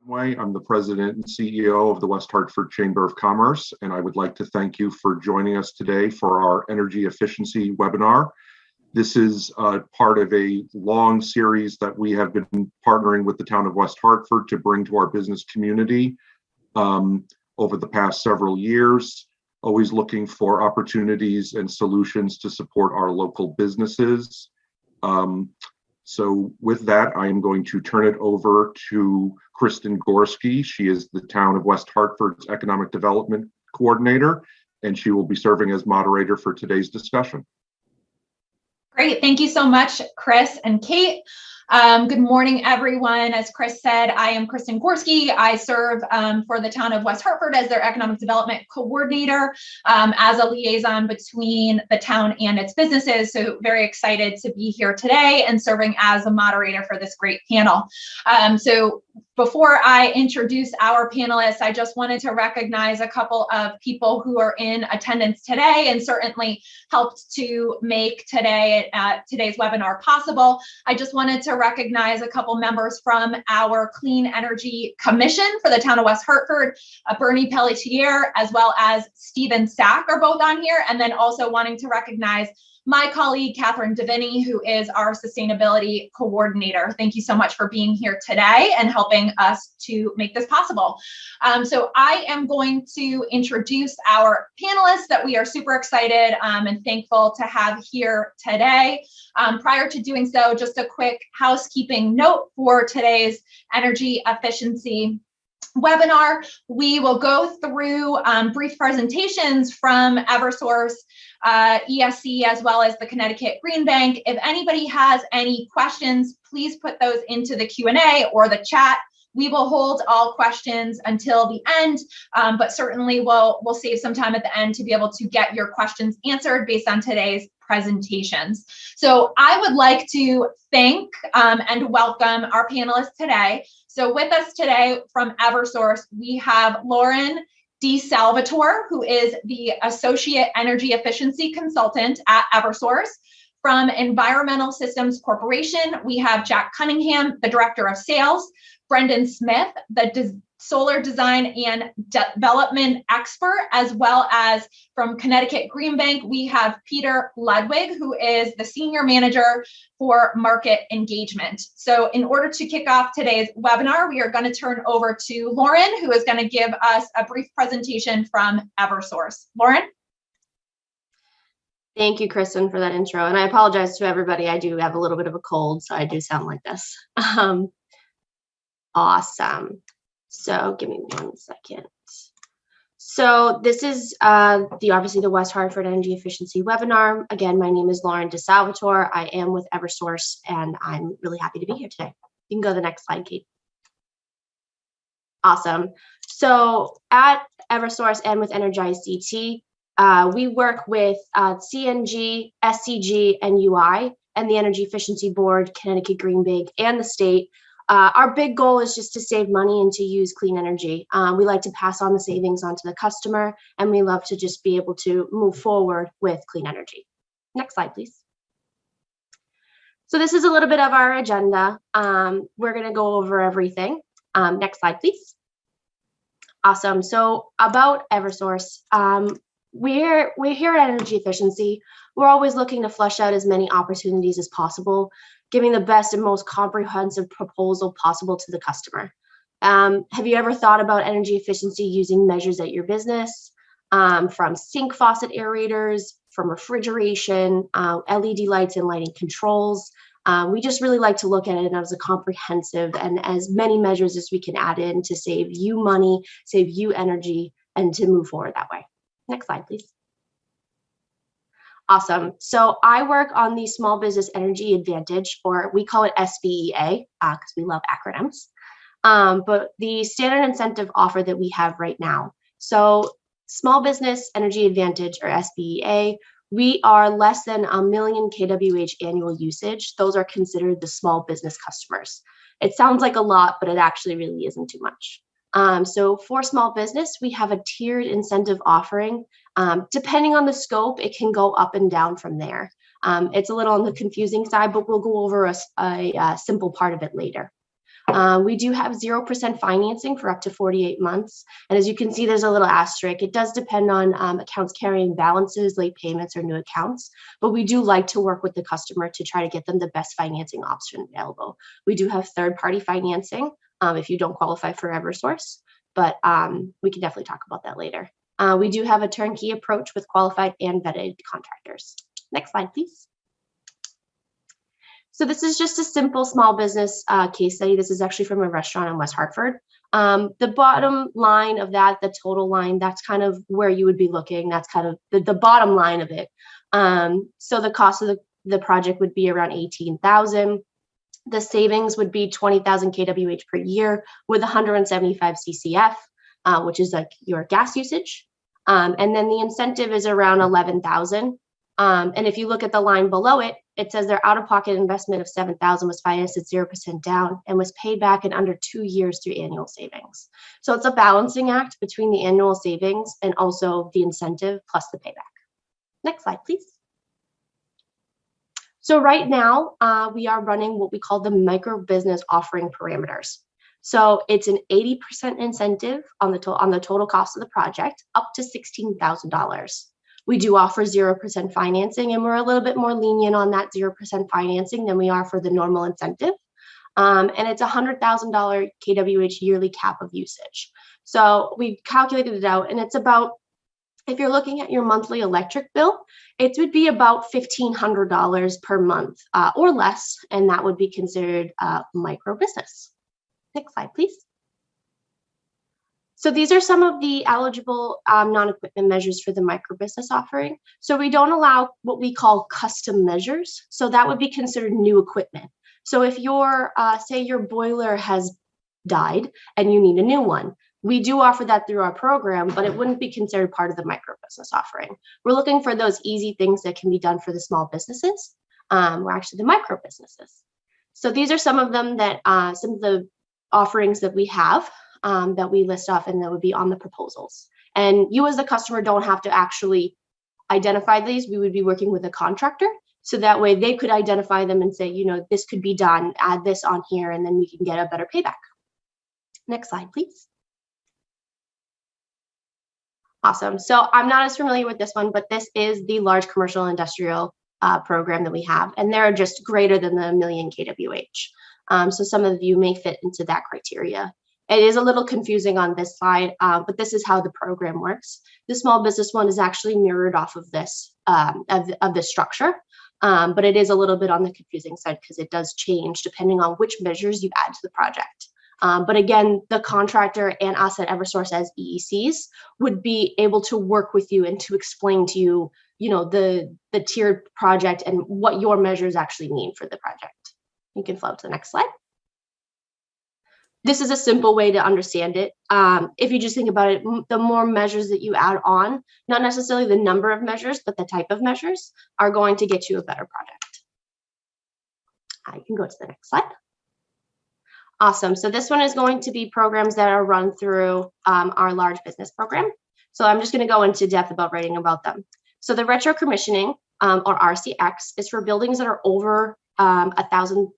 Way. I'm the president and CEO of the West Hartford Chamber of Commerce, and I would like to thank you for joining us today for our energy efficiency webinar. This is part of a long series that we have been partnering with the town of West Hartford to bring to our business community over the past several years, always looking for opportunities and solutions to support our local businesses. So with that, I am going to turn it over to Kristen Gorski. She is the town of West Hartford's Economic Development Coordinator, and she will be serving as moderator for today's discussion. Great, thank you so much, Chris and Kate. Good morning, everyone. As Chris said, I am Kristen Gorski. I serve for the town of West Hartford as their Economic Development Coordinator, as a liaison between the town and its businesses. So very excited to be here today and serving as a moderator for this great panel. So before I introduce our panelists, I just wanted to recognize a couple of people who are in attendance today and certainly helped to make today's webinar possible. I just wanted to recognize a couple members from our Clean Energy Commission for the town of West Hartford, Bernie Pelletier, as well as Stephen Sack are both on here, and then also wanting to recognize my colleague, Catherine Deviney, who is our sustainability coordinator. Thank you so much for being here today and helping us to make this possible. So I am going to introduce our panelists that we are super excited and thankful to have here today. Prior to doing so, just a quick housekeeping note for today's energy efficiency webinar. We will go through brief presentations from Eversource, ESC, as well as the Connecticut Green Bank. If anybody has any questions, please put those into the Q&A or the chat. We will hold all questions until the end, but certainly we'll save some time at the end to be able to get your questions answered based on today's presentations. So I would like to thank and welcome our panelists today. So with us today from Eversource, we have Lauren DeSalvatore, who is the Associate Energy Efficiency Consultant at Eversource. From Environmental Systems Corporation, we have Jack Cunningham, the Director of Sales, Brendan Smith, the Solar Design and Development Expert, as well as from Connecticut Green Bank, we have Peter Ludwig, who is the Senior Manager for Market Engagement. So in order to kick off today's webinar, we are going to turn over to Lauren, who is going to give us a brief presentation from Eversource. Lauren? Thank you, Kristen, for that intro. And I apologize to everybody. I do have a little bit of a cold, so I do sound like this. Awesome. So give me 1 second. So this is obviously the West Hartford Energy Efficiency webinar. Again, my name is Lauren DeSalvatore. I am with Eversource, and I'm really happy to be here today. You can go to the next slide, Kate. Awesome. So at Eversource and with Energize DT, we work with CNG, SCG, and UI, and the Energy Efficiency Board, Connecticut Green Bank, and the state. Our big goal is just to save money and to use clean energy. We like to pass on the savings onto the customer, and we love to just be able to move forward with clean energy. Next slide, please. So this is a little bit of our agenda. We're going to go over everything. Next slide, please. Awesome. So about Eversource, we're here at Energy Efficiency. We're always looking to flush out as many opportunities as possible, giving the best and most comprehensive proposal possible to the customer. Have you ever thought about energy efficiency using measures at your business, from sink faucet aerators, from refrigeration, LED lights and lighting controls? We just really like to look at it as a comprehensive and as many measures as we can add in to save you money, save you energy, and to move forward that way. Next slide, please. Awesome. So I work on the Small Business Energy Advantage, or we call it SBEA because we love acronyms. But the standard incentive offer that we have right now. So Small Business Energy Advantage, or SBEA, we are less than 1 million kWh annual usage. Those are considered the small business customers. It sounds like a lot, but it actually really isn't too much. So for small business, we have a tiered incentive offering. Depending on the scope, it can go up and down from there. It's a little on the confusing side, but we'll go over a simple part of it later. We do have 0% financing for up to 48 months. And as you can see, there's a little asterisk. It does depend on accounts carrying balances, late payments, or new accounts. But we do like to work with the customer to try to get them the best financing option available. We do have third-party financing if you don't qualify for Eversource, but we can definitely talk about that later. We do have a turnkey approach with qualified and vetted contractors. Next slide, please. So this is just a simple small business case study. This is actually from a restaurant in West Hartford. The bottom line of that, the total line, that's kind of where you would be looking. That's kind of the bottom line of it. So the cost of the project would be around $18,000. The savings would be 20,000 kWh per year with 175 CCF, which is like your gas usage. And then the incentive is around 11,000. And if you look at the line below it, it says their out-of-pocket investment of 7,000 was financed at 0% down and was paid back in under 2 years through annual savings. So it's a balancing act between the annual savings and also the incentive plus the payback. Next slide, please. So right now, we are running what we call the micro business offering parameters. So it's an 80% incentive on the total cost of the project, up to $16,000. We do offer 0% financing, and we're a little bit more lenient on that 0% financing than we are for the normal incentive. And it's $100,000 kWh yearly cap of usage. So we calculated it out, and it's about, if you're looking at your monthly electric bill, it would be about $1,500 per month or less, and that would be considered micro business. Next slide, please. So these are some of the eligible non-equipment measures for the micro business offering. So we don't allow what we call custom measures. So that would be considered new equipment. So if your, say your boiler has died and you need a new one, we do offer that through our program, but it wouldn't be considered part of the micro business offering. We're looking for those easy things that can be done for the small businesses, or actually the micro businesses. So these are some of them that, some of the offerings that we have. That we list off, and that would be on the proposals. And you as the customer don't have to actually identify these. We would be working with a contractor. So that way they could identify them and say, you know, this could be done, add this on here, and then we can get a better payback. Next slide, please. Awesome. So I'm not as familiar with this one, but this is the large commercial industrial program that we have. And they're just greater than the 1 million kWh. So some of you may fit into that criteria. It is a little confusing on this slide, but this is how the program works. The small business one is actually mirrored off of this, of the structure, but it is a little bit on the confusing side because it does change depending on which measures you add to the project. But again, the contractor and us at Eversource as EECs would be able to work with you and to explain to you, you know, the tiered project and what your measures actually mean for the project. You can flow to the next slide. This is a simple way to understand it. If you just think about it, the more measures that you add on, not necessarily the number of measures, but the type of measures are going to get you a better product. You can go to the next slide. Awesome. So this one is going to be programs that are run through our large business program. So I'm just going to go into depth about writing about them. So the retro commissioning or RCX is for buildings that are over 100,000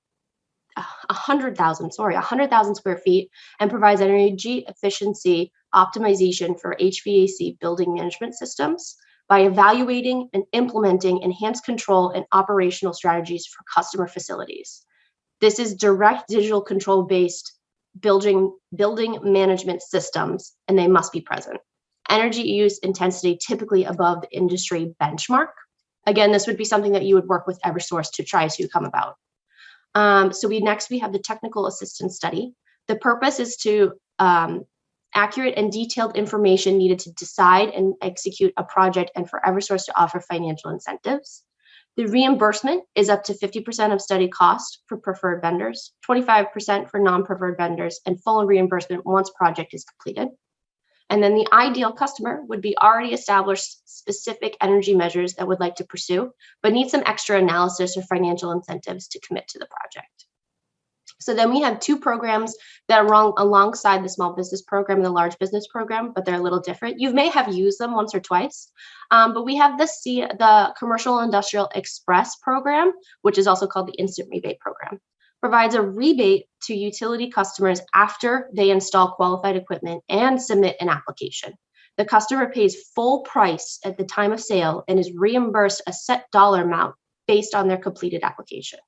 square feet and provides energy efficiency optimization for HVAC building management systems by evaluating and implementing enhanced control and operational strategies for customer facilities. This is direct digital control based building management systems, and they must be present. Energy use intensity typically above the industry benchmark. Again, this would be something that you would work with Eversource to try to come about. So next we have the technical assistance study. The purpose is to accurate and detailed information needed to decide and execute a project and for Eversource to offer financial incentives. The reimbursement is up to 50% of study cost for preferred vendors, 25% for non-preferred vendors, and full reimbursement once project is completed. And then the ideal customer would be already established specific energy measures that would like to pursue, but need some extra analysis or financial incentives to commit to the project. So then we have two programs that are alongside the small business program and the large business program, but they're a little different. You may have used them once or twice, but we have the Commercial Industrial Express program, which is also called the Instant Rebate program. provides a rebate to utility customers after they install qualified equipment and submit an application. The customer pays full price at the time of sale and is reimbursed a set dollar amount based on their completed application.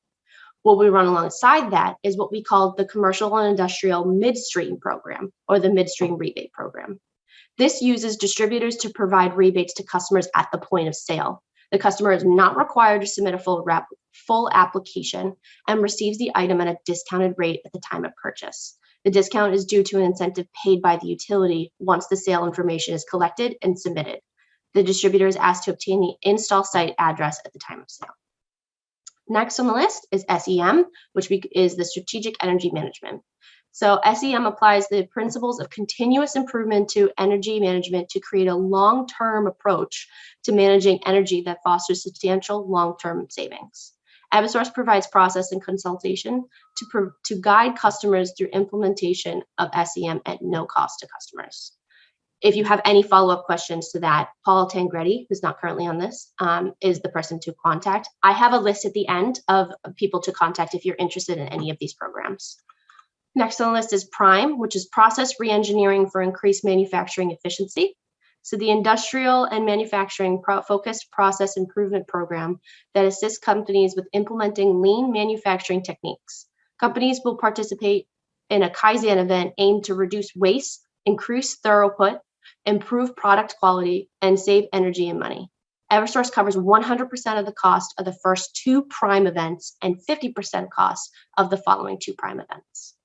What we run alongside that is what we call the Commercial and Industrial Midstream Program, or the Midstream Rebate Program. This uses distributors to provide rebates to customers at the point of sale. The customer is not required to submit a full application and receives the item at a discounted rate at the time of purchase. The discount is due to an incentive paid by the utility once the sale information is collected and submitted. The distributor is asked to obtain the install site address at the time of sale. Next on the list is SEM, which is the Strategic Energy Management. So SEM applies the principles of continuous improvement to energy management to create a long-term approach to managing energy that fosters substantial long-term savings. Eversource provides process and consultation to guide customers through implementation of SEM at no cost to customers. If you have any follow-up questions to that, Paul Tangretti, who's not currently on this, is the person to contact. I have a list at the end of people to contact if you're interested in any of these programs. Next on the list is PRIME, which is Process Reengineering for Increased Manufacturing Efficiency. So the industrial and manufacturing focused process improvement program that assists companies with implementing lean manufacturing techniques. Companies will participate in a Kaizen event aimed to reduce waste, increase throughput, improve product quality, and save energy and money. Eversource covers 100% of the cost of the first 2 PRIME events and 50% cost of the following 2 PRIME events.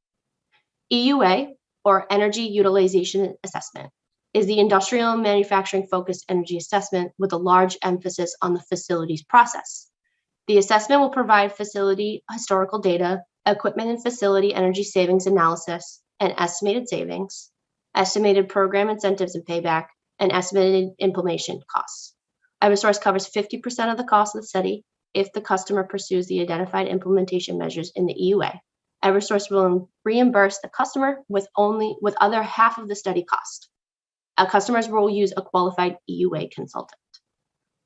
EUA, or Energy Utilization Assessment, is the industrial and manufacturing focused energy assessment with a large emphasis on the facilities process. The assessment will provide facility historical data, equipment and facility energy savings analysis, and estimated savings, estimated program incentives and payback, and estimated implementation costs. Eversource covers 50% of the cost of the study if the customer pursues the identified implementation measures in the EUA. Eversource will reimburse the customer with other half of the study cost. Customers will use a qualified EUA consultant.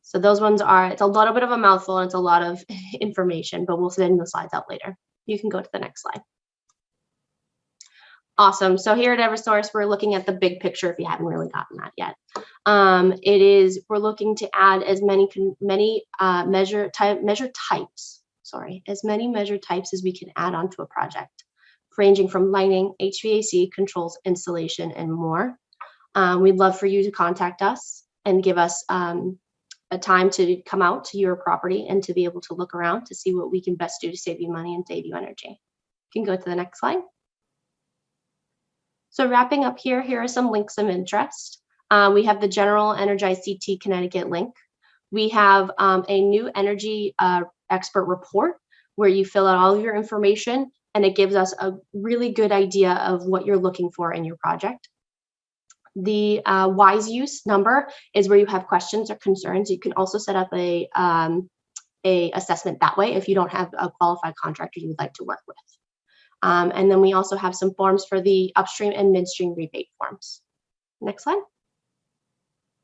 So those ones it's a little bit of a mouthful and it's a lot of information, but we'll send the slides out later. You can go to the next slide. Awesome. So here at Eversource, we're looking at the big picture if you haven't really gotten that yet. We're looking to add as many measure types as we can add onto a project, ranging from lighting, HVAC, controls, installation, and more. We'd love for you to contact us and give us a time to come out to your property and to be able to look around to see what we can best do to save you money and save you energy. You can go to the next slide. So wrapping up here are some links of interest. We have the General Energized CT Connecticut link. We have a new energy expert report where you fill out all of your information and it gives us a really good idea of what you're looking for in your project. The WISE use number is where you have questions or concerns. You can also set up a assessment that way if you don't have a qualified contractor you would like to work with. And then we also have some forms for the upstream and midstream rebate forms. Next slide.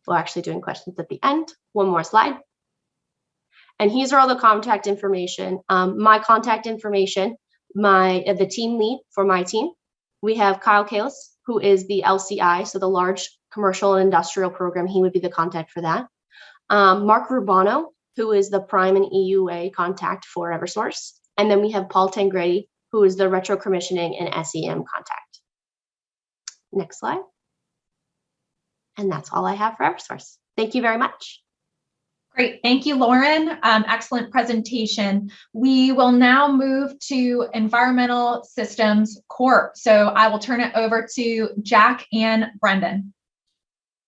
We're actually doing questions at the end. One more slide. And these are all the contact information. My contact information, the team lead for my team. We have Kyle Kalis, who is the LCI, so the Large Commercial and Industrial Program. He would be the contact for that. Mark Rubano, who is the Prime and EUA contact for Eversource. And then we have Paul Tangretti, who is the Retro Commissioning and SEM contact. Next slide. And that's all I have for Eversource. Thank you very much. Great, thank you, Lauren. Excellent presentation. We will now move to Environmental Systems Corp. So I will turn it over to Jack and Brendan.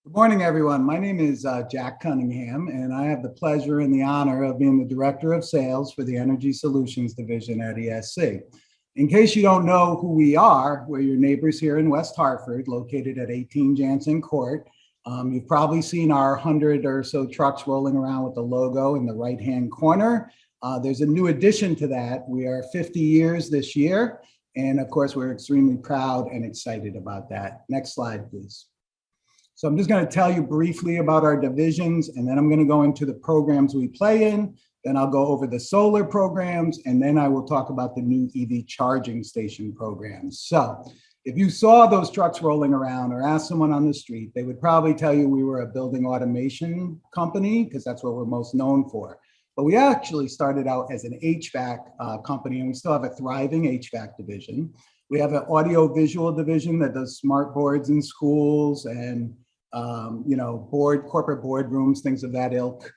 Good morning, everyone. My name is Jack Cunningham, and I have the pleasure and the honor of being the Director of Sales for the Energy Solutions Division at ESC. In case you don't know who we are, we're your neighbors here in West Hartford, located at 18 Jansen Court. You've probably seen our 100 or so trucks rolling around with the logo in the right-hand corner. There's a new addition to that. We are 50 years this year, and of course, we're extremely proud and excited about that. Next slide, please. So I'm just going to tell you briefly about our divisions, and then I'm going to go into the programs we play in, Then I'll go over the solar programs, and then I will talk about the new EV charging station programs. So if you saw those trucks rolling around or asked someone on the street, they would probably tell you we were a building automation company because that's what we're most known for. But we actually started out as an HVAC company, and we still have a thriving HVAC division. We have an audio visual division that does smart boards in schools and corporate boardrooms, things of that ilk.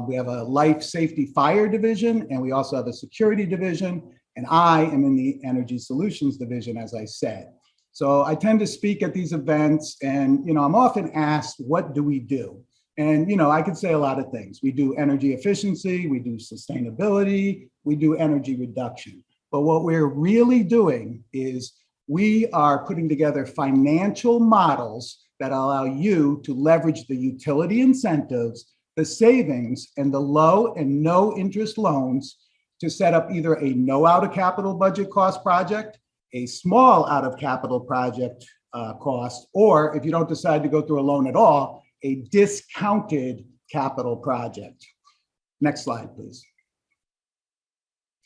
We have a life safety fire division, and we also have a security division. And I am in the energy solutions division, as I said. So I tend to speak at these events, and I'm often asked, what do we do? And I could say a lot of things. We do energy efficiency, we do sustainability, we do energy reduction. But what we're really doing is we are putting together financial models that allow you to leverage the utility incentives, the savings, and the low and no interest loans to set up either a no out of capital budget cost project, a small out of capital project cost, or if you don't decide to go through a loan at all, a discounted capital project. Next slide, please.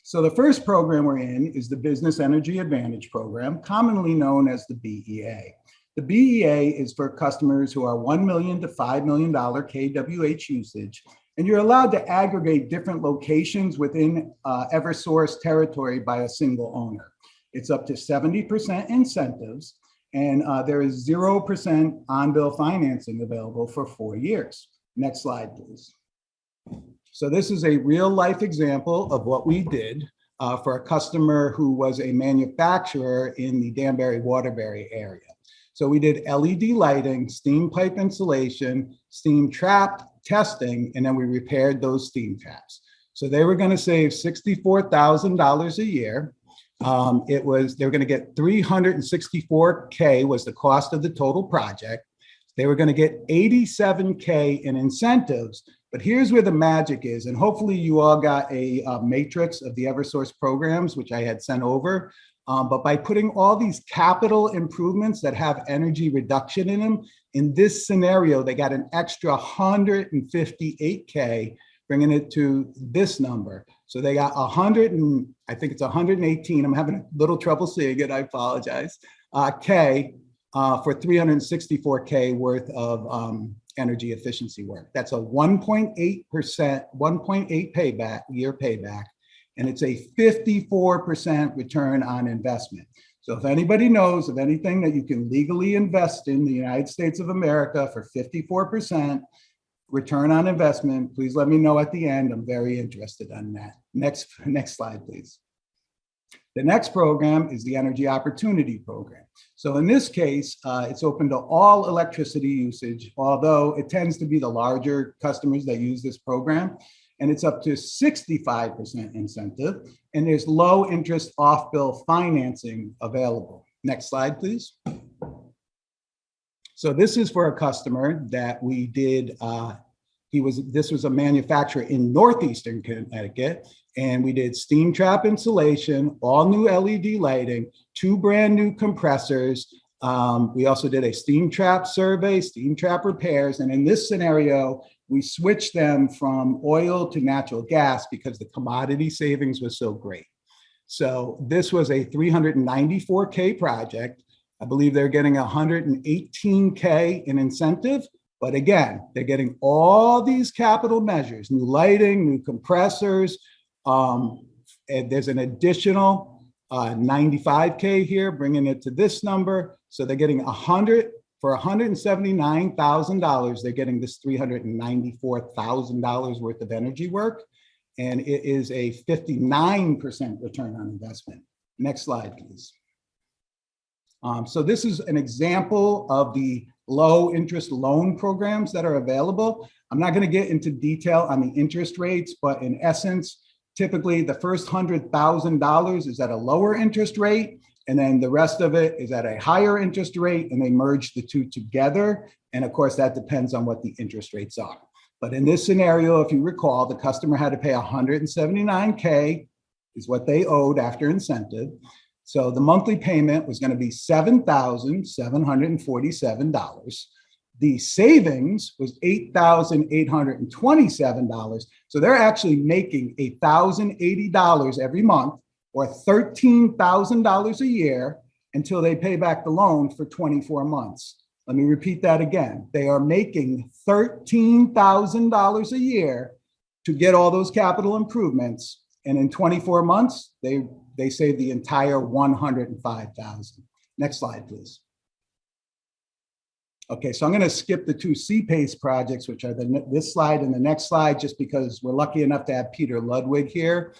So the first program we're in is the Business Energy Advantage Program, commonly known as the BEA. The BEA is for customers who are $1 million to $5 million kWh usage, and you're allowed to aggregate different locations within Eversource territory by a single owner. It's up to 70% incentives, and there is 0% on-bill financing available for 4 years. Next slide, please. So this is a real-life example of what we did for a customer who was a manufacturer in the Danbury-Waterbury area. So we did LED lighting, steam pipe insulation, steam trap testing, and then we repaired those steam taps. So they were going to save $64,000 a year. They were going to get $364K was the cost of the total project. They were going to get $87K in incentives. But here's where the magic is, and hopefully you all got a matrix of the Eversource programs, which I had sent over. But by putting all these capital improvements that have energy reduction in them, in this scenario, they got an extra $158K, bringing it to this number. So they got I think it's 118. I'm having a little trouble seeing it. I apologize. K for 364K worth of energy efficiency work. That's a 1.8%, 1.8 year payback. And it's a 54% return on investment. So if anybody knows of anything that you can legally invest in the United States of America for 54% return on investment, please let me know at the end. I'm very interested in that. Next slide, please. The next program is the Energy Opportunity Program. So in this case, it's open to all electricity usage, although it tends to be the larger customers that use this program. And it's up to 65% incentive, and there's low interest off-bill financing available. Next slide, please. So this is for a customer that we did, this was a manufacturer in Northeastern Connecticut, and we did steam trap insulation, all new LED lighting, 2 brand new compressors. We also did a steam trap survey, steam trap repairs, and in this scenario, we switched them from oil to natural gas because the commodity savings was so great. So this was a 394K project. I believe they're getting 118K in incentive, but again, they're getting all these capital measures, new lighting, new compressors. And there's an additional 95K here, bringing it to this number. So they're getting for $179,000, they're getting this $394,000 worth of energy work, and it is a 59% return on investment. Next slide, please. So this is an example of the low interest loan programs that are available. I'm not going to get into detail on the interest rates, but in essence, typically the first $100,000 is at a lower interest rate, and then the rest of it is at a higher interest rate, and they merge the two together. And of course, that depends on what the interest rates are. But in this scenario, if you recall, the customer had to pay $179K is what they owed after incentive. So the monthly payment was going to be $7,747. The savings was $8,827. So they're actually making $1,080 every month, or $13,000 a year, until they pay back the loan for 24 months. Let me repeat that again. They are making $13,000 a year to get all those capital improvements. And in 24 months, they save the entire $105,000. Next slide, please. Okay, so I'm going to skip the two C-PACE projects, which are this slide and the next slide, just because we're lucky enough to have Peter Ludwig here.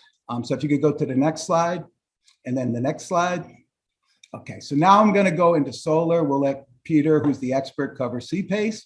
So if you could go to the next slide, and then the next slide. Okay, so now I'm going to go into solar. We'll let Peter, who's the expert, cover C-PACE.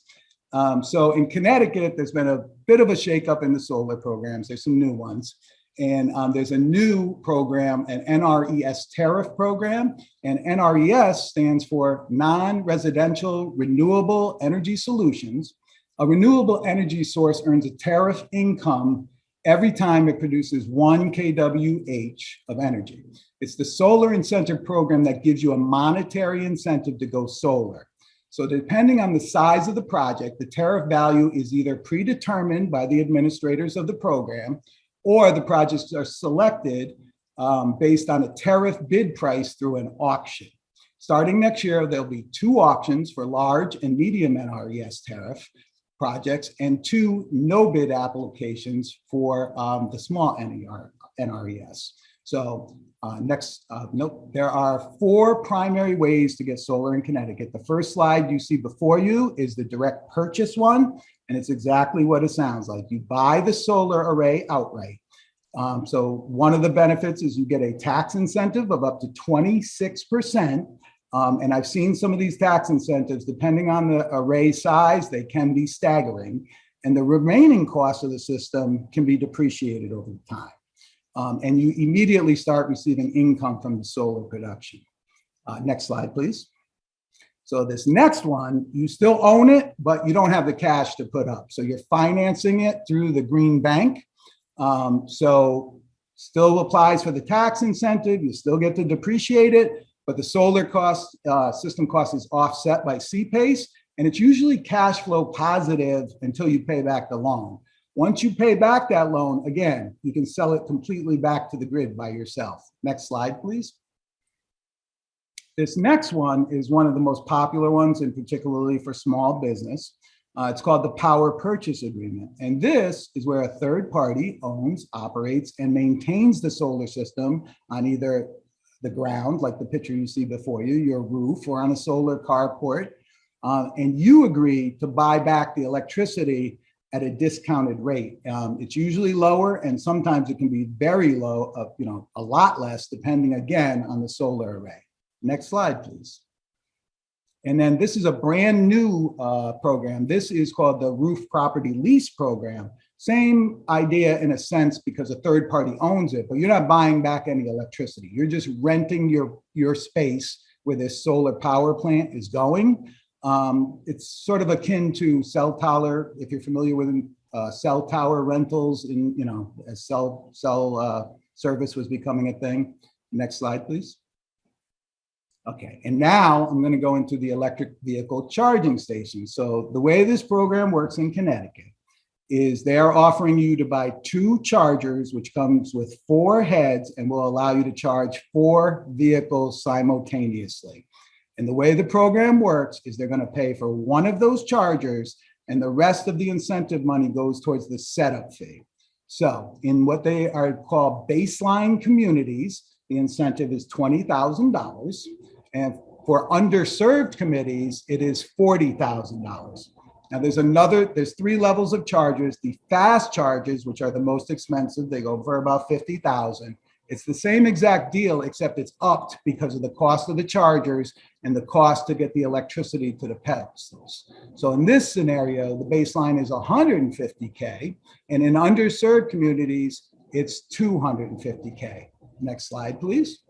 So in Connecticut, there's been a bit of a shakeup in the solar programs. There's some new ones. And there's a new program, an Nres Tariff program. And Nres stands for Non-Residential Renewable Energy Solutions. A renewable energy source earns a tariff income every time it produces 1 kWh of energy. It's the solar incentive program that gives you a monetary incentive to go solar. So depending on the size of the project, the tariff value is either predetermined by the administrators of the program, or the projects are selected based on a tariff bid price through an auction. Starting next year, there'll be 2 auctions for large and medium Nres tariff projects and 2 no bid applications for the small Nres. So there are 4 primary ways to get solar in Connecticut. The first slide you see before you is the direct purchase one, and it's exactly what it sounds like. You buy the solar array outright. So one of the benefits is you get a tax incentive of up to 26%. And I've seen some of these tax incentives, depending on the array size, they can be staggering. And the remaining cost of the system can be depreciated over time. And you immediately start receiving income from the solar production. Next slide, please. So this next one, you still own it, but you don't have the cash to put up. So you're financing it through the Green Bank. So still applies for the tax incentive. You still get to depreciate it, but the solar cost, system cost is offset by C-PACE, and it's usually cash flow positive until you pay back the loan. Once you pay back that loan, again, you can sell it completely back to the grid by yourself. Next slide, please. This next one is one of the most popular ones, and particularly for small business. It's called the Power Purchase Agreement. And this is where a third party owns, operates, and maintains the solar system on either the ground, like the picture you see before you, your roof, or on a solar carport. And you agree to buy back the electricity at a discounted rate. It's usually lower, and sometimes it can be very low, a lot less, depending again on the solar array. Next slide, please. And then this is a brand new program. This is called the Roof Property Lease Program. Same idea in a sense, because a third party owns it, but you're not buying back any electricity. You're just renting your space where this solar power plant is going. It's sort of akin to cell tower, if you're familiar with cell tower rentals, as cell service was becoming a thing. Next slide, please. Okay, and now I'm going to go into the electric vehicle charging station. So the way this program works in Connecticut is they're offering you to buy 2 chargers, which comes with 4 heads and will allow you to charge 4 vehicles simultaneously. And the way the program works is they're going to pay for one of those chargers, and the rest of the incentive money goes towards the setup fee. So in what they are called baseline communities, the incentive is $20,000. And for underserved committees, it is $40,000. Now there's 3 levels of chargers. The fast chargers, which are the most expensive, they go for about $50,000. It's the same exact deal, except it's upped because of the cost of the chargers and the cost to get the electricity to the pedestals. So in this scenario, the baseline is $150K, and in underserved communities, it's $250K. Next slide, please.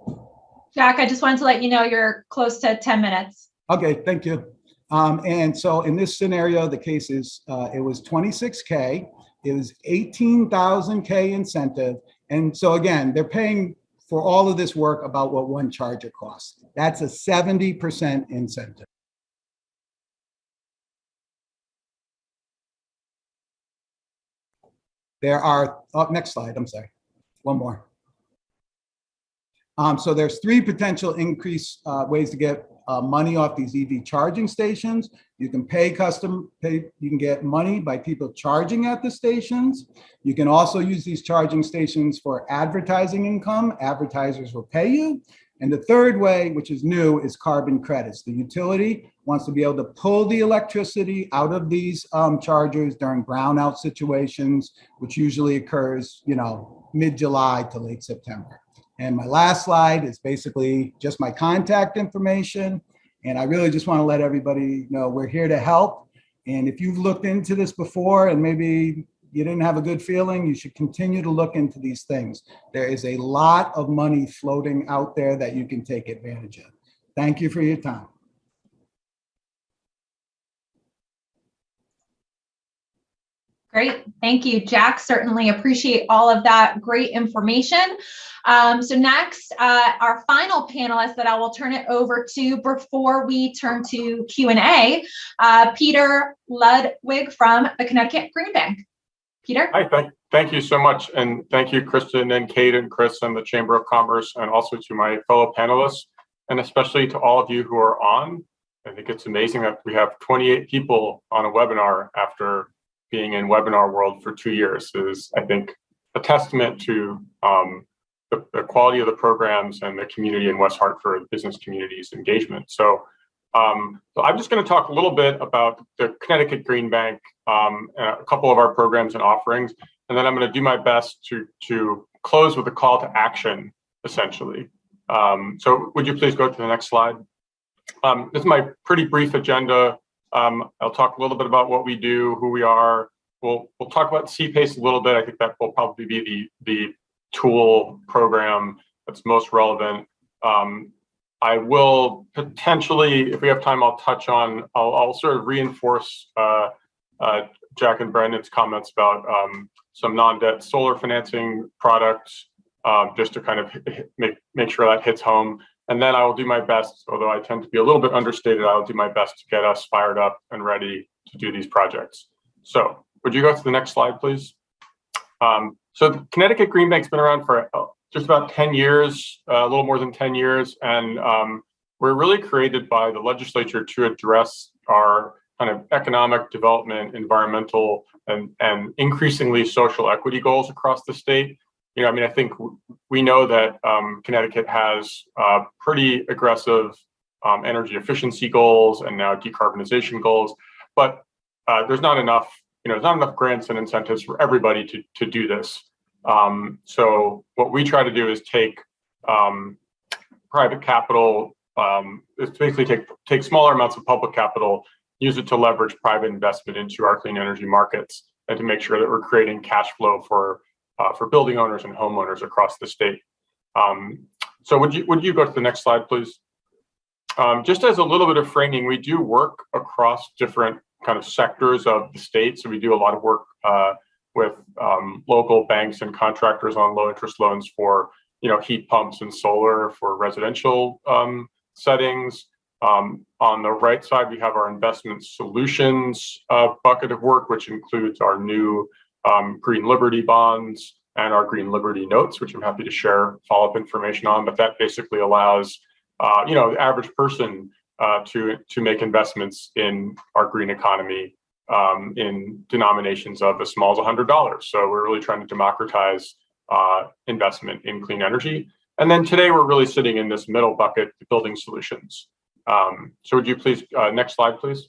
Jack, I just wanted to let you know you're close to 10 minutes. Okay, thank you. And so in this scenario, the case is, it was $26K, it was $18,000K incentive. And so again, they're paying for all of this work about what one charger costs. That's a 70% incentive. There are, next slide, I'm sorry, one more. So there's 3 potential increase ways to get money off these EV charging stations. You can you can get money by people charging at the stations. You can also use these charging stations for advertising income. Advertisers will pay you. And the third way, which is new, is carbon credits. The utility wants to be able to pull the electricity out of these chargers during brownout situations, which usually occurs, mid-July to late September. And my last slide is basically just my contact information. And I really just want to let everybody know we're here to help. And if you've looked into this before and maybe you didn't have a good feeling, you should continue to look into these things. There is a lot of money floating out there that you can take advantage of. Thank you for your time. Great. Thank you, Jack. Certainly appreciate all of that great information. So next, our final panelist that I will turn it over to before we turn to Q&A, Peter Ludwig from the Connecticut Green Bank. Peter? Hi, thank you so much. And thank you, Kristen and Kate and Chris and the Chamber of Commerce, and also to my fellow panelists, and especially to all of you who are on. I think it's amazing that we have 28 people on a webinar after being in webinar world for 2 years. Is, I think, a testament to the quality of the programs and the community in West Hartford, business community's engagement. So I'm just going to talk a little bit about the Connecticut Green Bank, and a couple of our programs and offerings, and then I'm going to do my best to close with a call to action, essentially. So would you please go to the next slide? This is my pretty brief agenda. I'll talk a little bit about what we do, who we are. We'll talk about CPACE a little bit. I think that will probably be the tool program that's most relevant. I will potentially, if we have time, I'll sort of reinforce Jack and Brandon's comments about some non-debt solar financing products, just to kind of make sure that hits home. And then I will do my best, although I tend to be a little bit understated, I'll do my best to get us fired up and ready to do these projects. So would you go to the next slide, please? So the Connecticut Green Bank's been around for just about 10 years, a little more than 10 years. And we're really created by the legislature to address our kind of economic development, environmental, and increasingly social equity goals across the state. I think we know that Connecticut has pretty aggressive energy efficiency goals and now decarbonization goals, but there's not enough, there's not enough grants and incentives for everybody to do this. So what we try to do is take private capital, it's basically take smaller amounts of public capital, use it to leverage private investment into our clean energy markets, and to make sure that we're creating cash flow for building owners and homeowners across the state. So would you go to the next slide, please? Just as a little bit of framing, we do work across different kind of sectors of the state. So we do a lot of work with local banks and contractors on low interest loans for heat pumps and solar for residential settings. On the right side, we have our investment solutions bucket of work, which includes our new Green Liberty bonds and our Green Liberty notes, which I'm happy to share follow-up information on. But that basically allows the average person to make investments in our green economy in denominations of as small as $100. So we're really trying to democratize investment in clean energy. And then today we're really sitting in this middle bucket, building solutions. So would you please, next slide, please?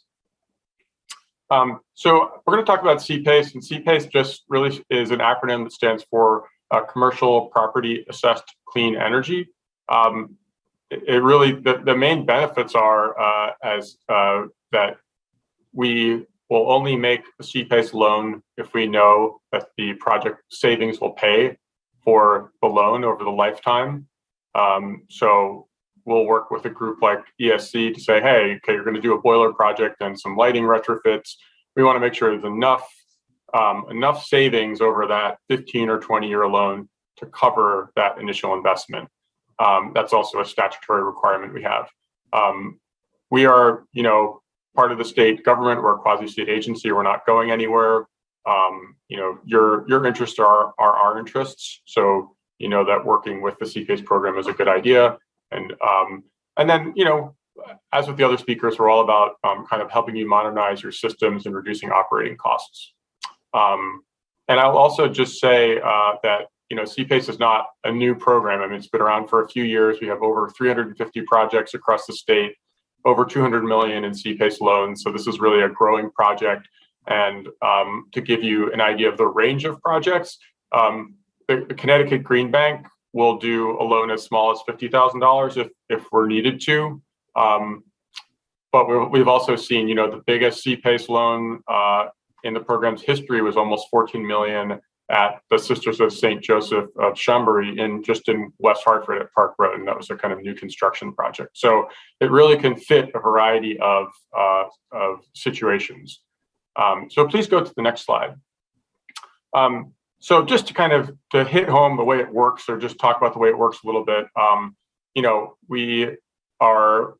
So we're going to talk about CPACE, and CPACE just really is an acronym that stands for Commercial Property Assessed Clean Energy. It really, the main benefits are that we will only make a CPACE loan if we know that the project savings will pay for the loan over the lifetime. So we'll work with a group like ESC to say, hey, okay, you're going to do a boiler project and some lighting retrofits. We want to make sure there's enough savings over that 15 or 20-year loan to cover that initial investment. That's also a statutory requirement we have. We are, part of the state government. We're a quasi-state agency. We're not going anywhere. your interests are our interests. So that working with the CPACE program is a good idea. And then as with the other speakers, we're all about kind of helping you modernize your systems and reducing operating costs. And I'll also just say that CPACE is not a new program. I mean, it's been around for a few years. We have over 350 projects across the state, over 200 million in CPACE loans. So this is really a growing project. And to give you an idea of the range of projects, the Connecticut Green Bank will do a loan as small as $50,000 if we're needed to. But we've also seen, the biggest CPACE loan in the program's history was almost 14 million at the Sisters of St. Joseph of Chambéry in West Hartford at Park Road, and that was a kind of new construction project. So it really can fit a variety of situations. So please go to the next slide. So just to hit home the way it works, or just talk about the way it works a little bit.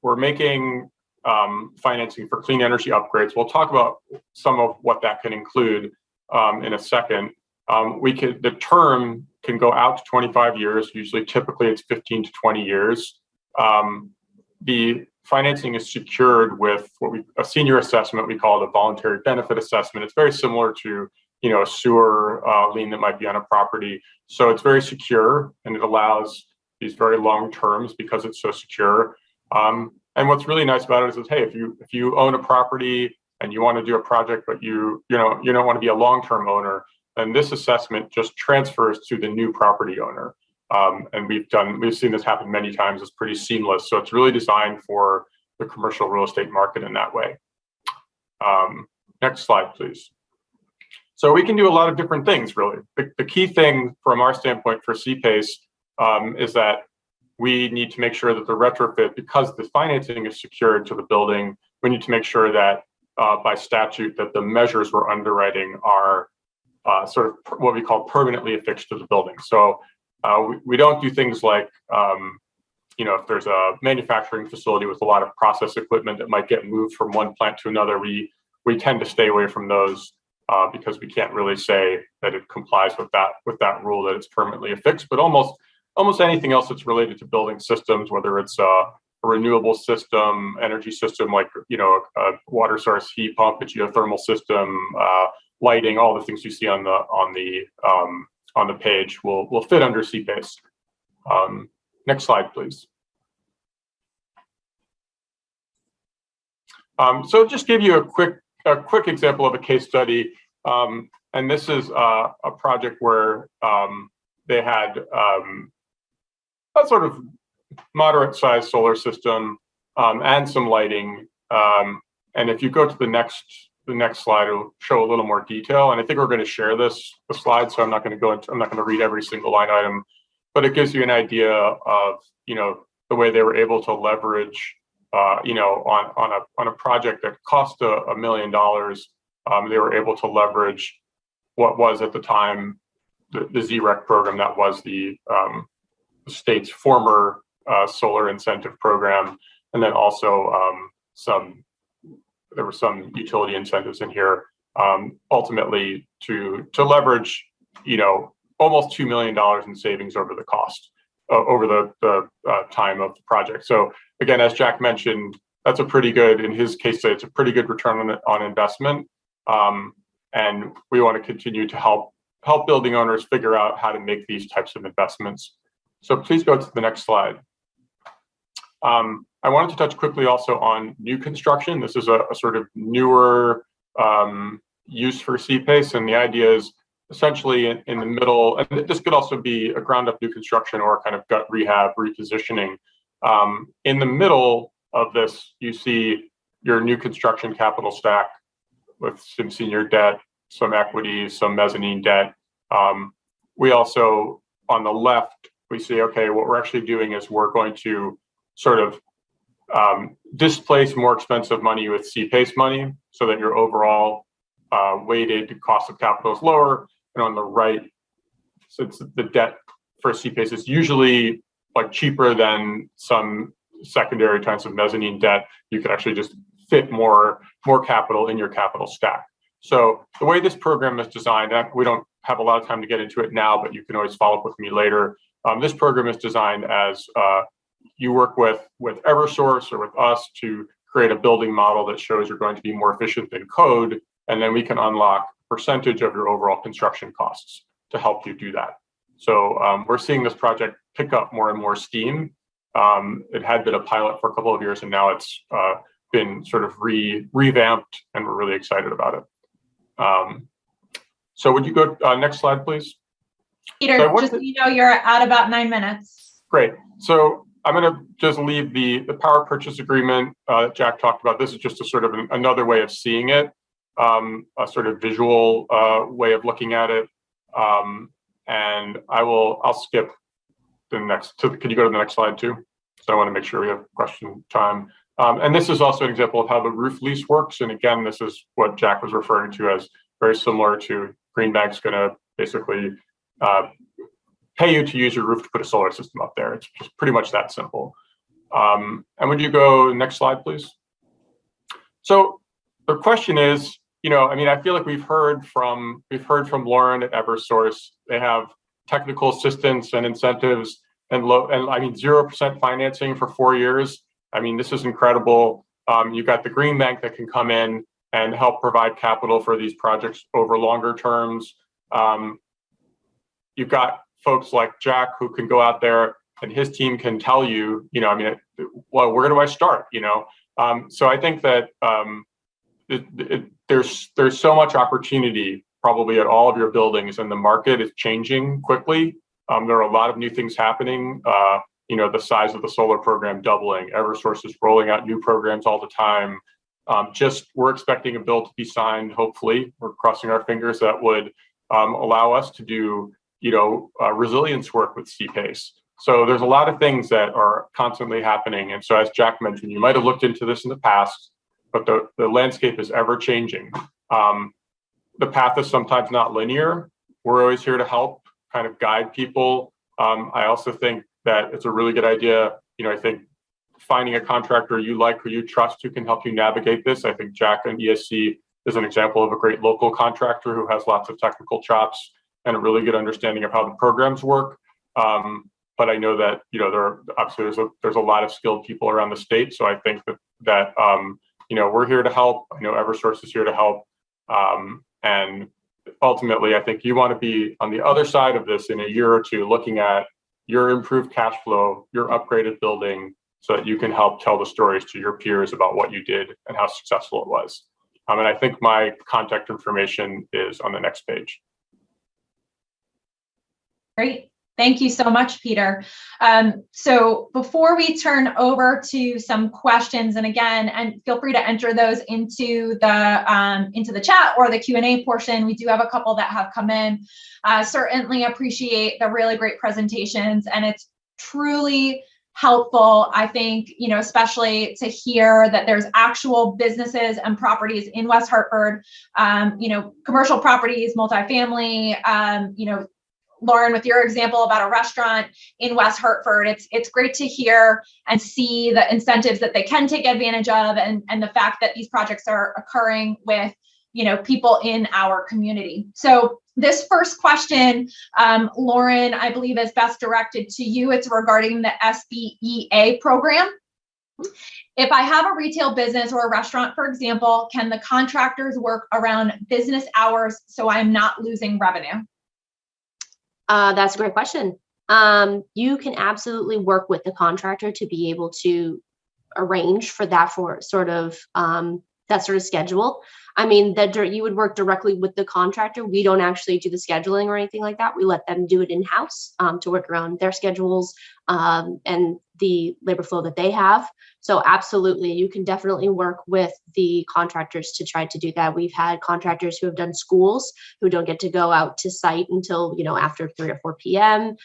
We're making financing for clean energy upgrades. We'll talk about some of what that can include in a second. The term can go out to 25 years. Typically it's 15 to 20 years. The financing is secured with a senior assessment. We call it a voluntary benefit assessment. It's very similar to a sewer lien that might be on a property. So it's very secure, and it allows these very long terms because it's so secure. And what's really nice about it is, hey, if you own a property and you want to do a project, but you don't want to be a long-term owner, then this assessment just transfers to the new property owner. And we've seen this happen many times. It's pretty seamless. So it's really designed for the commercial real estate market in that way. Next slide, please. So we can do a lot of different things, really. The key thing from our standpoint for CPACE is that we need to make sure that the retrofit, because the financing is secured to the building, we need to make sure that by statute that the measures we're underwriting are sort of what we call permanently affixed to the building. So we don't do things like, if there's a manufacturing facility with a lot of process equipment that might get moved from one plant to another, we tend to stay away from those because we can't really say that it complies with that rule that it's permanently affixed. But almost anything else that's related to building systems, whether it's a renewable system, energy system, like a water source heat pump, a geothermal system, lighting, all the things you see on the page will fit under CPACE. Next slide, please. So just give you a quick example of a case study, and this is a project where they had a sort of moderate-sized solar system and some lighting. And if you go to the next slide, it'll show a little more detail. And I think we're going to share the slide, so I'm not going to read every single line item, but it gives you an idea of the way they were able to leverage on a project that cost $1 million. They were able to leverage what was at the time the ZREC program, that was the state's former solar incentive program, and then also there were some utility incentives in here, ultimately to leverage almost $2 million in savings over the cost over the time of the project. So again, as Jack mentioned, that's a pretty good, in his case, it's a pretty good return on investment, and we want to continue to help building owners figure out how to make these types of investments. So please go to the next slide. I wanted to touch quickly also on new construction. This is a sort of newer use for CPACE, and the idea is essentially in the middle, and this could also be a ground up new construction or kind of gut rehab repositioning. In the middle of this, you see your new construction capital stack with some senior debt, some equity, some mezzanine debt. We also, on the left, we see, okay, what we're actually doing is we're going to sort of displace more expensive money with CPACE money so that your overall weighted cost of capital is lower. And on the right, since the debt for CPACE is usually like cheaper than some secondary types of mezzanine debt, you could actually just fit more capital in your capital stack. So the way this program is designed, we don't have a lot of time to get into it now, but you can always follow up with me later. This program is designed as you work with Eversource or with us to create a building model that shows you're going to be more efficient than code, and then we can unlock a percentage of your overall construction costs to help you do that. So we're seeing this project pick up more and more steam. It had been a pilot for a couple of years, and now it's been sort of revamped, and we're really excited about it. So would you go next slide, please? Peter, so just so you know, you're at about 9 minutes. Great. So I'm going to just leave the power purchase agreement Jack talked about. This is just a sort of another way of seeing it, a sort of visual way of looking at it. And I'll skip the next. Can you go to the next slide too? So I want to make sure we have question time. And this is also an example of how the roof lease works. And again, this is what Jack was referring to as very similar to Green Bank's going to basically pay you to use your roof to put a solar system up there. It's just pretty much that simple. And would you go next slide, please? So the question is, I feel like we've heard from Lauren at Eversource. They have technical assistance and incentives and 0% financing for 4 years. This is incredible. You've got the Green Bank that can come in and help provide capital for these projects over longer terms. You've got folks like Jack who can go out there and his team can tell you, well, where do I start? So I think that there's so much opportunity probably at all of your buildings, and the market is changing quickly. There are a lot of new things happening. The size of the solar program doubling. Eversource is rolling out new programs all the time. We're expecting a bill to be signed. Hopefully, we're crossing our fingers that would allow us to do resilience work with CPACE. So there's a lot of things that are constantly happening. And so as Jack mentioned, you might have looked into this in the past, but the landscape is ever changing. The path is sometimes not linear. We're always here to help kind of guide people. I also think that it's a really good idea. I think finding a contractor you like, who you trust, who can help you navigate this. I think Jack and ESC is an example of a great local contractor who has lots of technical chops and a really good understanding of how the programs work. But I know that there's a lot of skilled people around the state. So I think that we're here to help. I know Eversource is here to help. And ultimately, I think you want to be on the other side of this in a year or two, looking at your improved cash flow, your upgraded building, so that you can help tell the stories to your peers about what you did and how successful it was. And I think my contact information is on the next page. Great. Thank you so much, Peter. So before we turn over to some questions, and feel free to enter those into the chat or the Q&A portion. We do have a couple that have come in. Certainly appreciate the really great presentations, and it's truly helpful, I think, especially to hear that there's actual businesses and properties in West Hartford, commercial properties, multifamily, Lauren, with your example about a restaurant in West Hartford, it's great to hear and see the incentives that they can take advantage of, and the fact that these projects are occurring with, people in our community. So this first question, Lauren, I believe is best directed to you. It's regarding the SBEA program. If I have a retail business or a restaurant, for example, can the contractors work around business hours so I'm not losing revenue? That's a great question. You can absolutely work with the contractor to be able to arrange for that sort of schedule. You would work directly with the contractor. We don't actually do the scheduling or anything like that. We let them do it in-house to work around their schedules and the labor flow that they have. So absolutely, you can definitely work with the contractors to try to do that. We've had contractors who have done schools who don't get to go out to site until, after 3 or 4 p.m.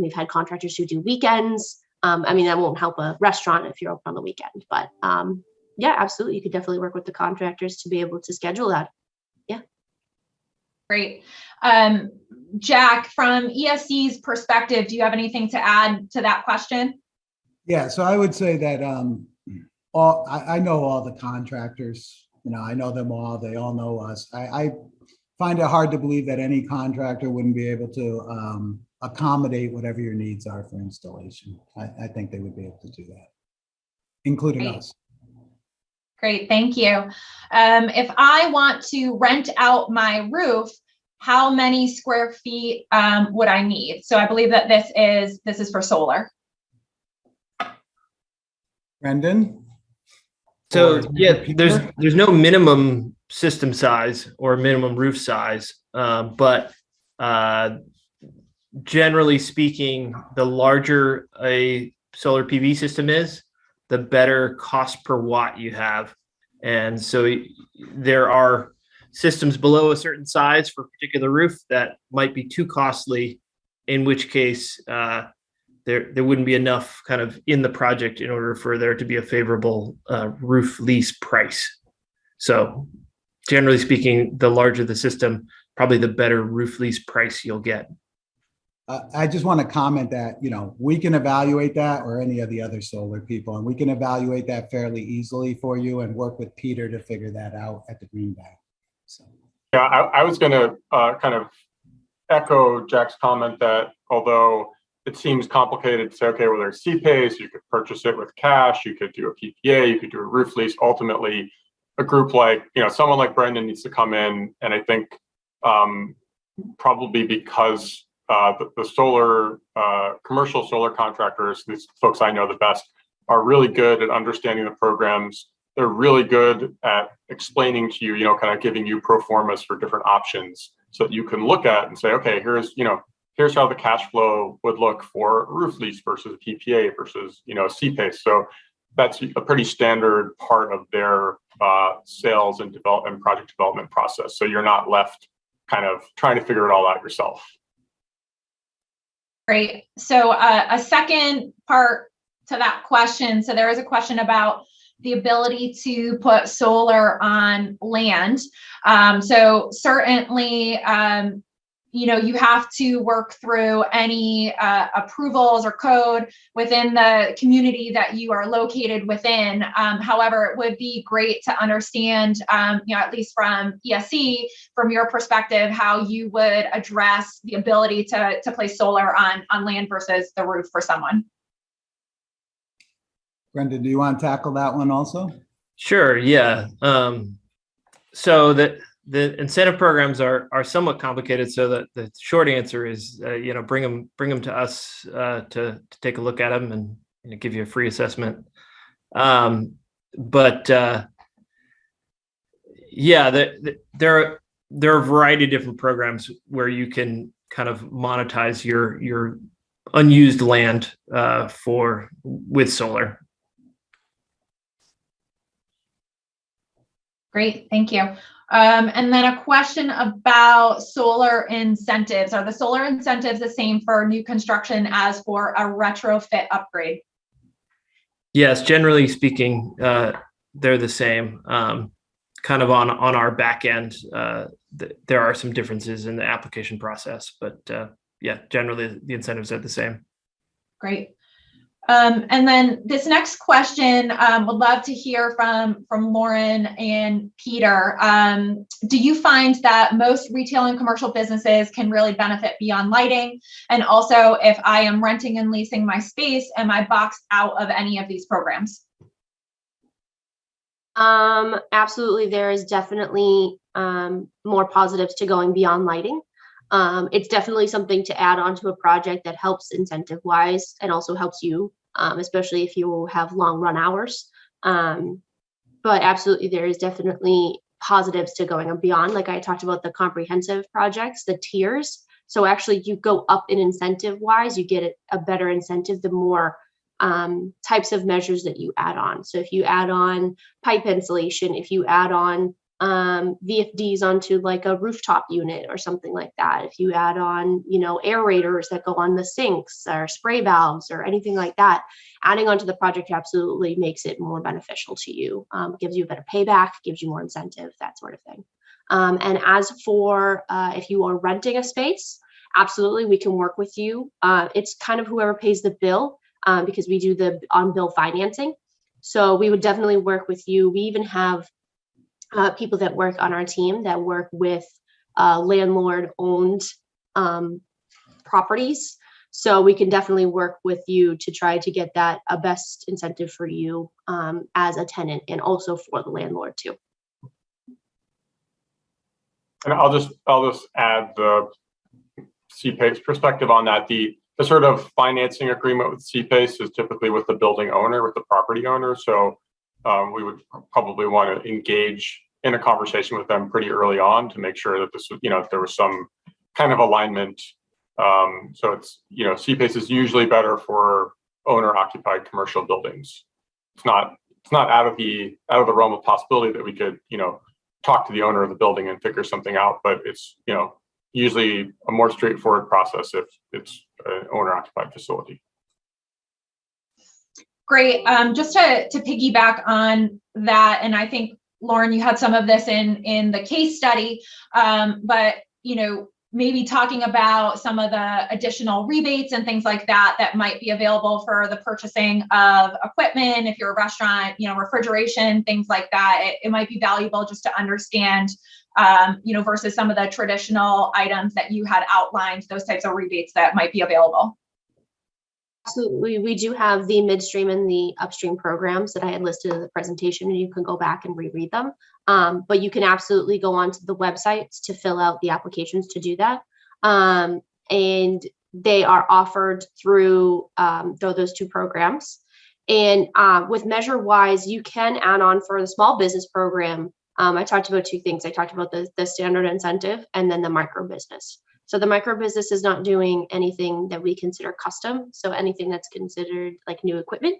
We've had contractors who do weekends. That won't help a restaurant if you're open on the weekend, but yeah, absolutely. You could definitely work with the contractors to be able to schedule that. Yeah. Great. Jack, from ESC's perspective, do you have anything to add to that question? Yeah, so I would say that I know all the contractors, I know them all. They all know us. I find it hard to believe that any contractor wouldn't be able to accommodate whatever your needs are for installation. I think they would be able to do that, including Great. us. Great, thank you. If I want to rent out my roof, how many square feet would I need? So I believe that this is for solar. Brendan? So Or yeah, Peter? there's no minimum system size or minimum roof size, but generally speaking, the larger a solar PV system is, the better cost per watt you have. And so there are systems below a certain size for a particular roof that might be too costly, in which case there wouldn't be enough kind of in the project in order for there to be a favorable roof lease price. So generally speaking, the larger the system, probably the better roof lease price you'll get. I just want to comment that, we can evaluate that, or any of the other solar people, and we can evaluate that fairly easily for you and work with Peter to figure that out at the Green Bank. So. Yeah, I was going to kind of echo Jack's comment that although it seems complicated to say, okay, well, there's CPAs, you could purchase it with cash, you could do a PPA, you could do a roof lease. Ultimately, a group like, someone like Brendan needs to come in, and I think probably because the solar, commercial solar contractors, these folks I know the best, are really good at understanding the programs. They're really good at explaining to you, kind of giving you pro formas for different options so that you can look at and say, okay, here's how the cash flow would look for a roof lease versus a PPA versus, a CPA. So that's a pretty standard part of their sales and project development process. So you're not left kind of trying to figure it all out yourself. Great. So a second part to that question. So there is a question about the ability to put solar on land. So certainly, you have to work through any approvals or code within the community that you are located within. However, it would be great to understand, at least from ESC, from your perspective, how you would address the ability to place solar on land versus the roof for someone. Brendan, do you want to tackle that one also? Sure. Yeah. So the incentive programs are somewhat complicated. So the short answer is, bring them to us to take a look at them and give you a free assessment. But there are a variety of different programs where you can kind of monetize your unused land with solar. Great, thank you. And then a question about solar incentives. Are the solar incentives the same for new construction as for a retrofit upgrade? Yes, generally speaking, they're the same. Kind of on our back end, there are some differences in the application process, but generally the incentives are the same. Great. And then this next question, would love to hear from Lauren and Peter. Do you find that most retail and commercial businesses can really benefit beyond lighting? And also, if I am renting and leasing my space, am I boxed out of any of these programs? Absolutely. There is definitely more positives to going beyond lighting. It's definitely something to add on to a project that helps incentive wise and also helps you, especially if you have long run hours. But absolutely, there is definitely positives to going beyond. Like I talked about the comprehensive projects, the tiers. So actually you go up in incentive wise, you get a better incentive the more types of measures that you add on. So if you add on pipe insulation, if you add on VFDs onto like a rooftop unit or something like that, if you add on, aerators that go on the sinks or spray valves or anything like that, adding onto the project absolutely makes it more beneficial to you, gives you a better payback, gives you more incentive, that sort of thing. And as for if you are renting a space, absolutely, we can work with you. It's kind of whoever pays the bill, because we do the on-bill financing. So we would definitely work with you. We even have people that work on our team that work with landlord-owned properties. So we can definitely work with you to try to get that a best incentive for you as a tenant and also for the landlord too. And I'll just add the CPACE perspective on that. The sort of financing agreement with CPACE is typically with the building owner, with the property owner. So we would probably want to engage in a conversation with them pretty early on to make sure that this was, there was some kind of alignment. So it's, CPACE is usually better for owner-occupied commercial buildings. It's not out of the realm of possibility that we could, talk to the owner of the building and figure something out, but it's, usually a more straightforward process if it's an owner-occupied facility. Great. Just to piggyback on that, and I think, Lauren, you had some of this in the case study, but, maybe talking about some of the additional rebates and things like that might be available for the purchasing of equipment. If you're a restaurant, refrigeration, things like that, it might be valuable just to understand, versus some of the traditional items that you had outlined, those types of rebates that might be available. Absolutely. We do have the midstream and the upstream programs that I had listed in the presentation, and you can go back and reread them. But you can absolutely go onto the websites to fill out the applications to do that. And they are offered through those two programs. And with MeasureWise, you can add on for the small business program. I talked about two things. I talked about the standard incentive and then the micro business. So the micro business is not doing anything that we consider custom. So anything that's considered like new equipment.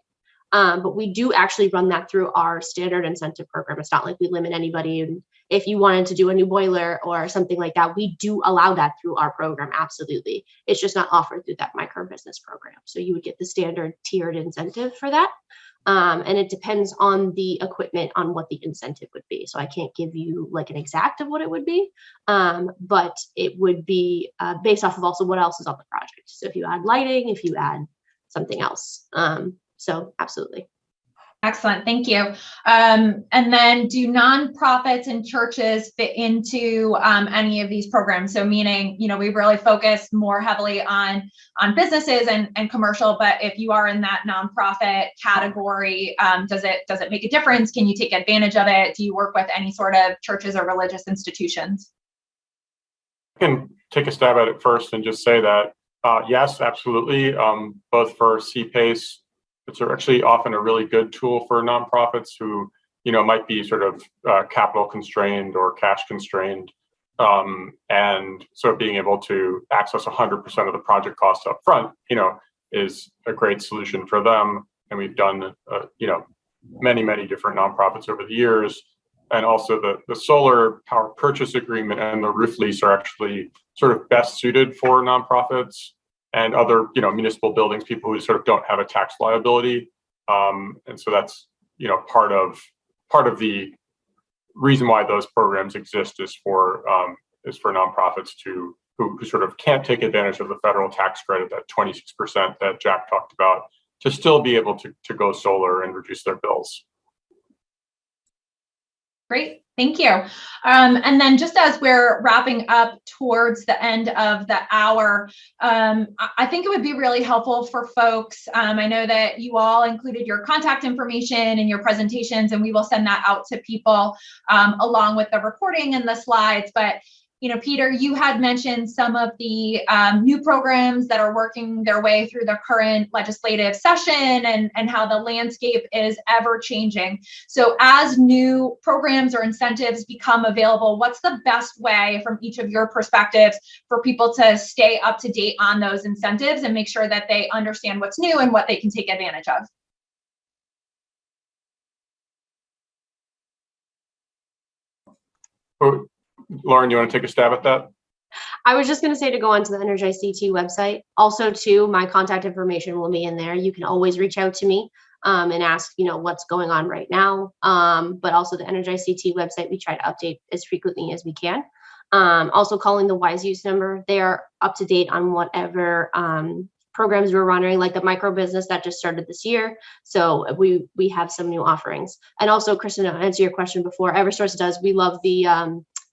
But we do actually run that through our standard incentive program. It's not like we limit anybody. And if you wanted to do a new boiler or something like that, we do allow that through our program. Absolutely. It's just not offered through that micro business program. So you would get the standard tiered incentive for that. And it depends on the equipment on what the incentive would be. So I can't give you like an exact of what it would be, but it would be based off of also what else is on the project. So if you add lighting, if you add something else. So absolutely. Excellent. Thank you. And then do nonprofits and churches fit into any of these programs? So meaning, we really focus more heavily on businesses and commercial, but if you are in that nonprofit category, does it make a difference? Can you take advantage of it? Do you work with any sort of churches or religious institutions? I can take a stab at it first and just say that, yes, absolutely. Both for CPACE, it's actually often a really good tool for nonprofits who, might be sort of capital constrained or cash constrained. And so being able to access 100% of the project costs up front, is a great solution for them. And we've done, many, many different nonprofits over the years. And also the solar power purchase agreement and the roof lease are actually sort of best suited for nonprofits and other, municipal buildings, people who sort of don't have a tax liability. And so that's, part of the reason why those programs exist is for nonprofits who sort of can't take advantage of the federal tax credit, that 26% that Jack talked about, to still be able to go solar and reduce their bills. Great. Thank you. And then just as we're wrapping up towards the end of the hour, I think it would be really helpful for folks. I know that you all included your contact information in your presentations, and we will send that out to people along with the recording and the slides. But Peter, you had mentioned some of the new programs that are working their way through the current legislative session and how the landscape is ever changing. So as new programs or incentives become available, what's the best way from each of your perspectives for people to stay up to date on those incentives and make sure that they understand what's new and what they can take advantage of? Lauren, you want to take a stab at that? I was just going to say to go onto the Energize CT website. Also, too, my contact information will be in there. You can always reach out to me and ask, what's going on right now. But also the Energize CT website, we try to update as frequently as we can. Also calling the WISE use number. They are up to date on whatever programs we're running, like the micro business that just started this year. So we have some new offerings. And also, Kristen, to answer your question before, Eversource does, we love the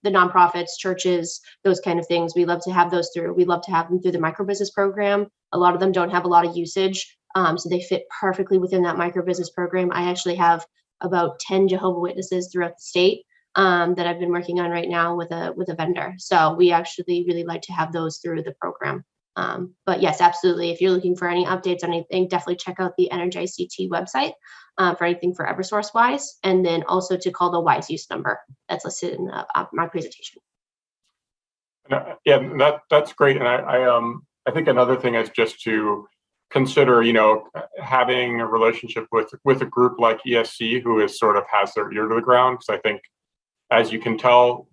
nonprofits, churches, those kind of things. We love to have those through. We love to have them through the micro business program. A lot of them don't have a lot of usage, so they fit perfectly within that micro business program. I actually have about 10 Jehovah's Witnesses throughout the state that I've been working on right now with a vendor. So we actually really like to have those through the program. But yes, absolutely. If you're looking for any updates on anything, definitely check out the Energize CT website for anything for Eversource wise, and then also to call the WISE use number that's listed in my presentation. Yeah, that's great. And I think another thing is just to consider, having a relationship with a group like ESC, who is sort of has their ear to the ground. Because I think, as you can tell,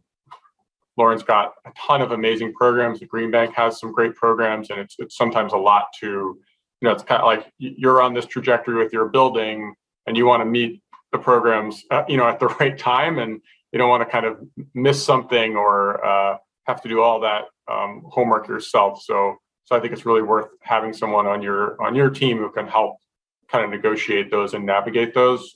Lauren's got a ton of amazing programs. The Green Bank has some great programs, and it's sometimes a lot to, it's kind of like you're on this trajectory with your building, and you want to meet the programs, at the right time, and you don't want to kind of miss something or have to do all that homework yourself. So I think it's really worth having someone on your team who can help kind of negotiate those and navigate those.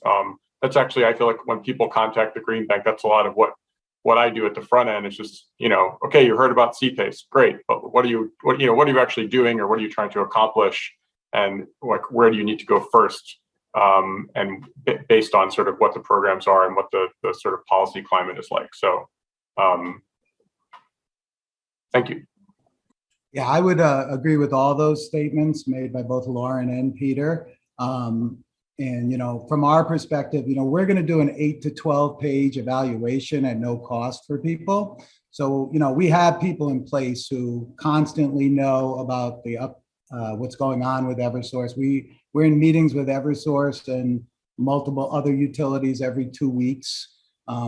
That's actually, I feel like when people contact the Green Bank, that's a lot of what I do at the front end. Is just, okay, you heard about CPACE, great, but what are you actually doing, or what are you trying to accomplish, and like where do you need to go first, and based on sort of what the programs are and what the sort of policy climate is like. So thank you. Yeah, I would agree with all those statements made by both Lauren and Peter. And, from our perspective, we're going to do an 8 to 12 page evaluation at no cost for people. So, we have people in place who constantly know about what's going on with Eversource. We're in meetings with Eversource and multiple other utilities every 2 weeks.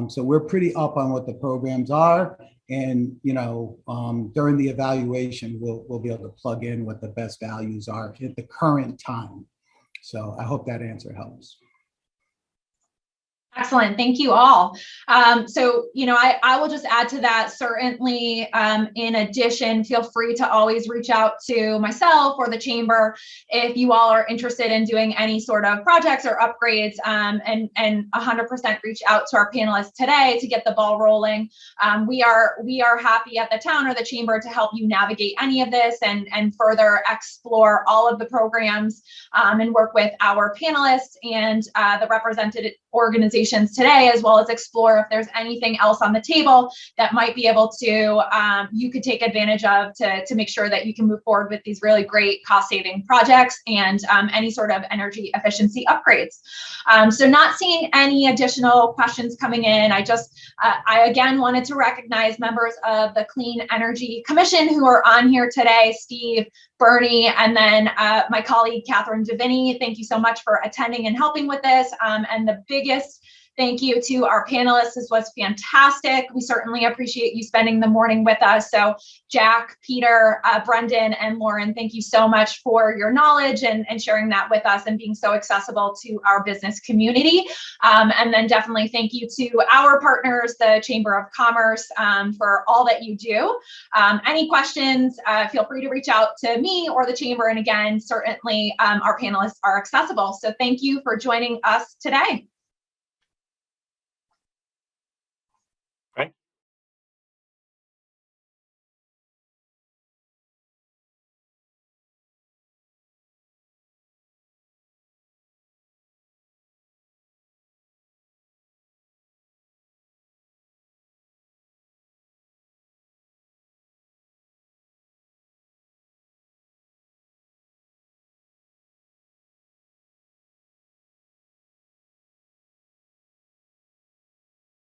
So we're pretty up on what the programs are. And, during the evaluation, we'll be able to plug in what the best values are at the current time. So I hope that answer helps. Excellent. Thank you all. So, I will just add to that. Certainly, in addition, feel free to always reach out to myself or the chamber if you all are interested in doing any sort of projects or upgrades, and 100% reach out to our panelists today to get the ball rolling. We are happy at the town or the chamber to help you navigate any of this and further explore all of the programs, and work with our panelists and the represented organizations today, as well as explore if there's anything else on the table that might be able to, you could take advantage of to make sure that you can move forward with these really great cost saving projects and any sort of energy efficiency upgrades. So not seeing any additional questions coming in. I again wanted to recognize members of the Clean Energy Commission who are on here today, Steve, Bernie, and then my colleague, Catherine Deviney. Thank you so much for attending and helping with this. And the biggest thank you to our panelists. This was fantastic. We certainly appreciate you spending the morning with us. So Jack, Peter, Brendan, and Lauren, thank you so much for your knowledge and sharing that with us and being so accessible to our business community. And then definitely thank you to our partners, the Chamber of Commerce, for all that you do. Any questions, feel free to reach out to me or the Chamber. And again, certainly our panelists are accessible. So thank you for joining us today.